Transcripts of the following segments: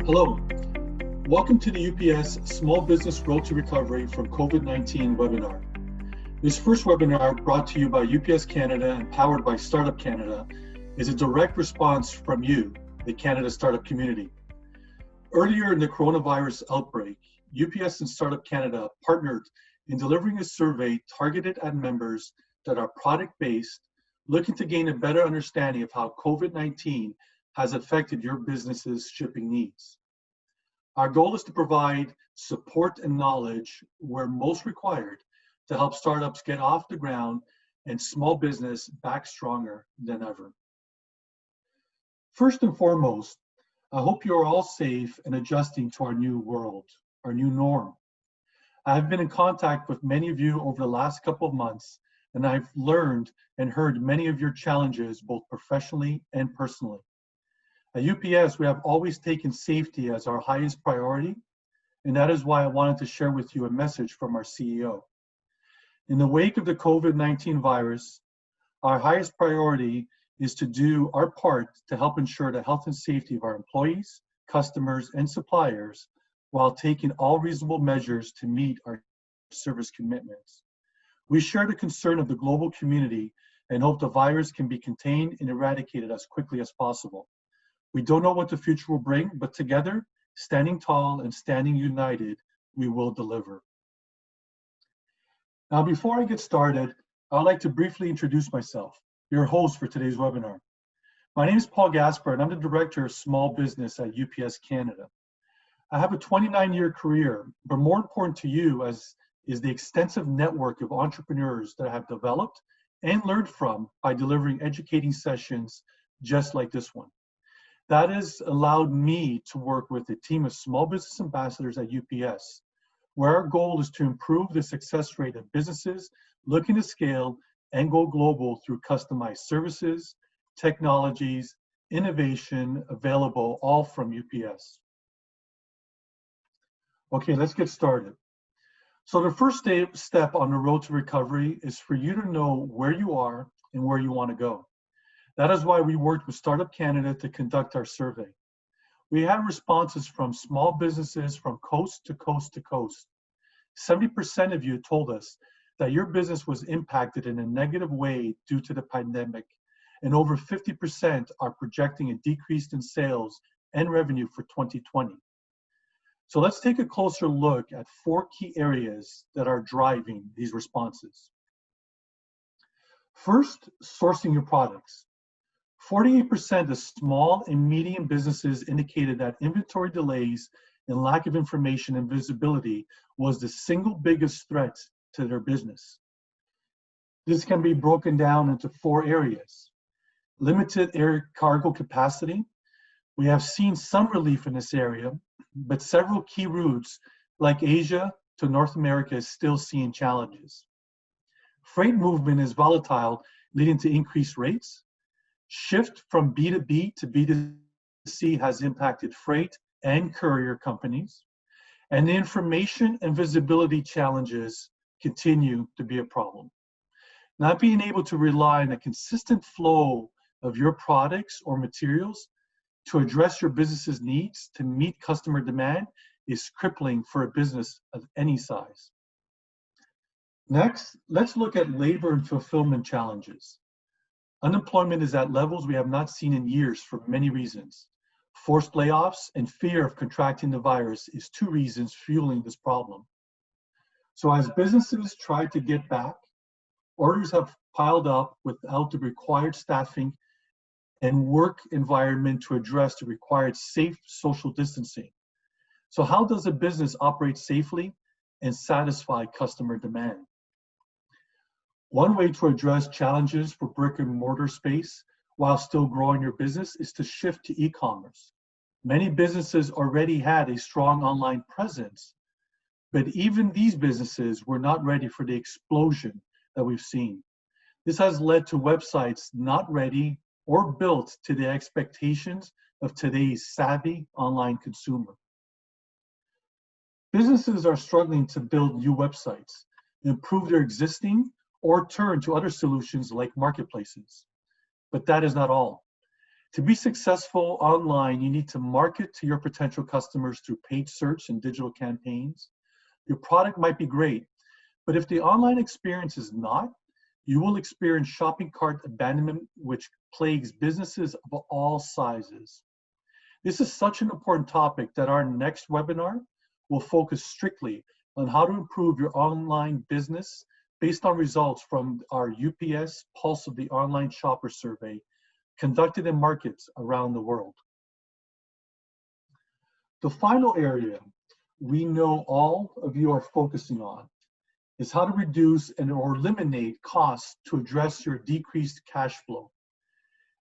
Hello, welcome to the UPS Small Business Road to Recovery from COVID-19 webinar. This first webinar, brought to you by UPS Canada and powered by Startup Canada, is a direct response from you, the Canada startup community. Earlier in the coronavirus outbreak, UPS and Startup Canada partnered in delivering a survey targeted at members that are product-based, looking to gain a better understanding of how COVID-19 has affected your business's shipping needs. Our goal is to provide support and knowledge where most required to help startups get off the ground and small business back stronger than ever. First and foremost, I hope you are all safe and adjusting to our new world, our new norm. I have been in contact with many of you over the last couple of months, and I've learned and heard many of your challenges, both professionally and personally. At UPS, we have always taken safety as our highest priority, and that is why I wanted to share with you a message from our CEO. In the wake of the COVID-19 virus, our highest priority is to do our part to help ensure the health and safety of our employees, customers, and suppliers, while taking all reasonable measures to meet our service commitments. We share the concern of the global community and hope the virus can be contained and eradicated as quickly as possible. We don't know what the future will bring, but together, standing tall and standing united, we will deliver. Now, before I get started, I'd like to briefly introduce myself, your host for today's webinar. My name is Paul Gaspar, and I'm the Director of Small Business at UPS Canada. I have a 29-year career, but more important to you is the extensive network of entrepreneurs that I have developed and learned from by delivering educating sessions just like this one. That has allowed me to work with a team of small business ambassadors at UPS, where our goal is to improve the success rate of businesses looking to scale and go global through customized services, technologies, innovation available all from UPS. Okay, let's get started. So the first step on the road to recovery is for you to know where you are and where you want to go. That is why we worked with Startup Canada to conduct our survey. We had responses from small businesses from coast to coast to coast. 70% of you told us that your business was impacted in a negative way due to the pandemic, and over 50% are projecting a decrease in sales and revenue for 2020. So let's take a closer look at 4 key areas that are driving these responses. First, sourcing your products. 48% of small and medium businesses indicated that inventory delays and lack of information and visibility was the single biggest threat to their business. This can be broken down into 4 areas. Limited air cargo capacity. We have seen some relief in this area, but several key routes like Asia to North America is still seeing challenges. Freight movement is volatile, leading to increased rates. Shift from B2B to B2C has impacted freight and courier companies, and the information and visibility challenges continue to be a problem. Not being able to rely on a consistent flow of your products or materials to address your business's needs to meet customer demand is crippling for a business of any size. Next, let's look at labor and fulfillment challenges. Unemployment is at levels we have not seen in years for many reasons. Forced layoffs and fear of contracting the virus is 2 reasons fueling this problem. So as businesses try to get back, orders have piled up without the required staffing and work environment to address the required safe social distancing. So how does a business operate safely and satisfy customer demand? One way to address challenges for brick and mortar space while still growing your business is to shift to e-commerce. Many businesses already had a strong online presence, but even these businesses were not ready for the explosion that we've seen. This has led to websites not ready or built to the expectations of today's savvy online consumer. Businesses are struggling to build new websites, improve their existing, or turn to other solutions like marketplaces. But that is not all. To be successful online, you need to market to your potential customers through paid search and digital campaigns. Your product might be great, but if the online experience is not, you will experience shopping cart abandonment, which plagues businesses of all sizes. This is such an important topic that our next webinar will focus strictly on how to improve your online business based on results from our UPS Pulse of the Online Shopper survey conducted in markets around the world. The final area we know all of you are focusing on is how to reduce and or eliminate costs to address your decreased cash flow.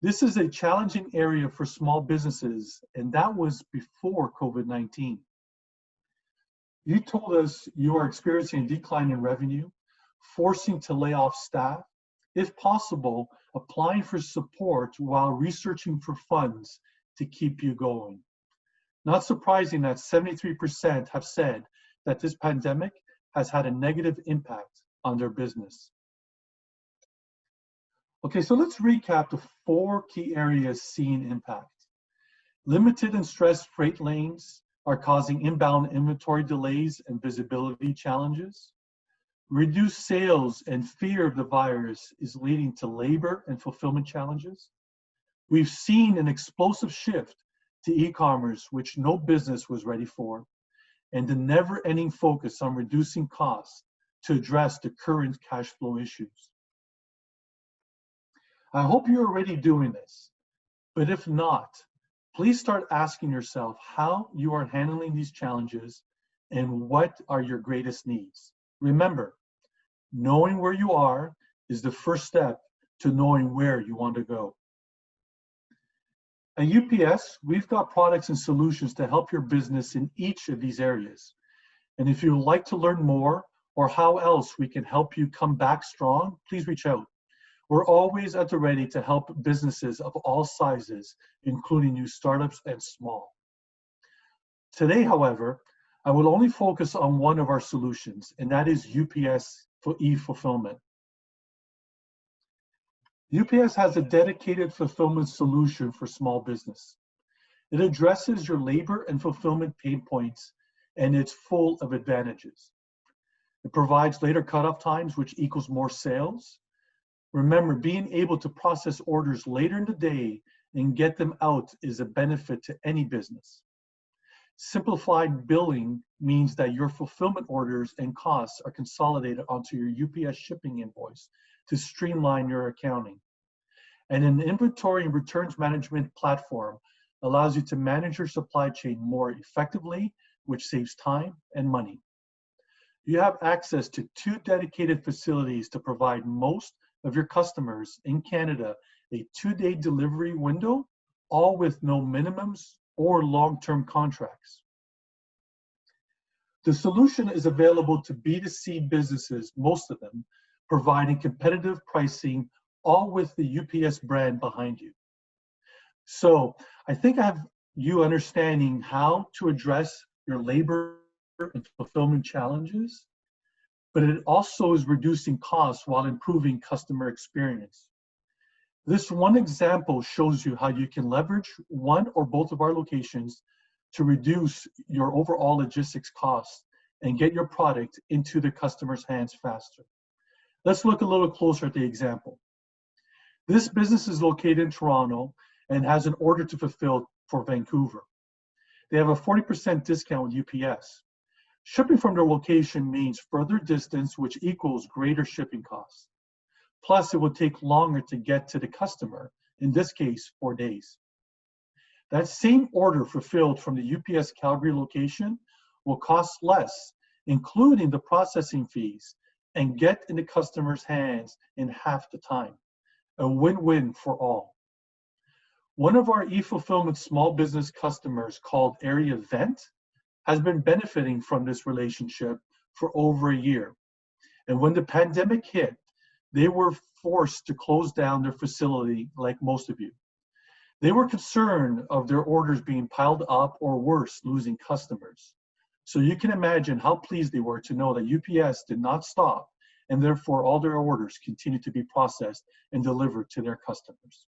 This is a challenging area for small businesses, and that was before COVID-19. You told us you are experiencing a decline in revenue, forcing to lay off staff, if possible, applying for support while researching for funds to keep you going. Not surprising that 73% have said that this pandemic has had a negative impact on their business. Okay, so let's recap the 4 key areas seeing impact. Limited and stressed freight lanes are causing inbound inventory delays and visibility challenges. Reduced sales and fear of the virus is leading to labor and fulfillment challenges. We've seen an explosive shift to e-commerce, which no business was ready for, and the never-ending focus on reducing costs to address the current cash flow issues. I hope you're already doing this, but if not, please start asking yourself how you are handling these challenges and what are your greatest needs. Remember, knowing where you are is the first step to knowing where you want to go. At UPS, we've got products and solutions to help your business in each of these areas. And if you'd like to learn more or how else we can help you come back strong, please reach out. We're always at the ready to help businesses of all sizes, including new startups and small. Today, however, I will only focus on one of our solutions, and that is UPS for e-fulfillment. UPS has a dedicated fulfillment solution for small business. It addresses your labor and fulfillment pain points, and it's full of advantages. It provides later cutoff times, which equals more sales. Remember, being able to process orders later in the day and get them out is a benefit to any business. Simplified billing means that your fulfillment orders and costs are consolidated onto your UPS shipping invoice to streamline your accounting. And an inventory and returns management platform allows you to manage your supply chain more effectively, which saves time and money. You have access to 2 dedicated facilities to provide most of your customers in Canada a 2-day delivery window, all with no minimums or long-term contracts. The solution is available to B2C businesses, most of them, providing competitive pricing, all with the UPS brand behind you. So I think I have you understanding how to address your labor and fulfillment challenges, but it also is reducing costs while improving customer experience. This one example shows you how you can leverage one or both of our locations to reduce your overall logistics costs and get your product into the customer's hands faster. Let's look a little closer at the example. This business is located in Toronto and has an order to fulfill for Vancouver. They have a 40% discount with UPS. Shipping from their location means further distance, which equals greater shipping costs. Plus, it will take longer to get to the customer, in this case, 4 days. That same order fulfilled from the UPS Calgary location will cost less, including the processing fees, and get in the customer's hands in half the time. A win-win for all. One of our e-fulfillment small business customers called Area Vent has been benefiting from this relationship for over a year. And when the pandemic hit, they were forced to close down their facility like most of you. They were concerned of their orders being piled up or worse, losing customers. So you can imagine how pleased they were to know that UPS did not stop, and therefore all their orders continued to be processed and delivered to their customers.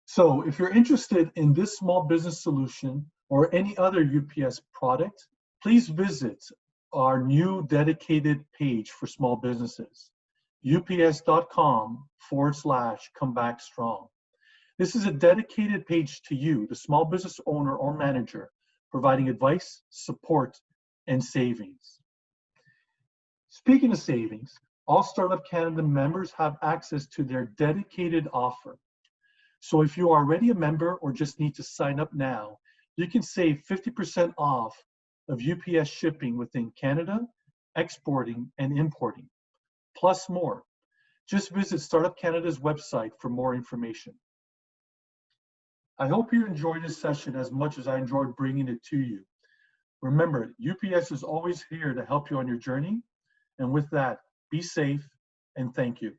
So if you're interested in this small business solution or any other UPS product, please visit our new dedicated page for small businesses, ups.com/comebackstrong. This is a dedicated page to you, the small business owner or manager, providing advice, support, and savings. Speaking of savings, all Startup Canada members have access to their dedicated offer. So if you are already a member or just need to sign up now, you can save 50% off of UPS shipping within Canada, exporting, and importing, plus more. Just visit Startup Canada's website for more information. I hope you enjoyed this session as much as I enjoyed bringing it to you. Remember, UPS is always here to help you on your journey. And with that, be safe and thank you.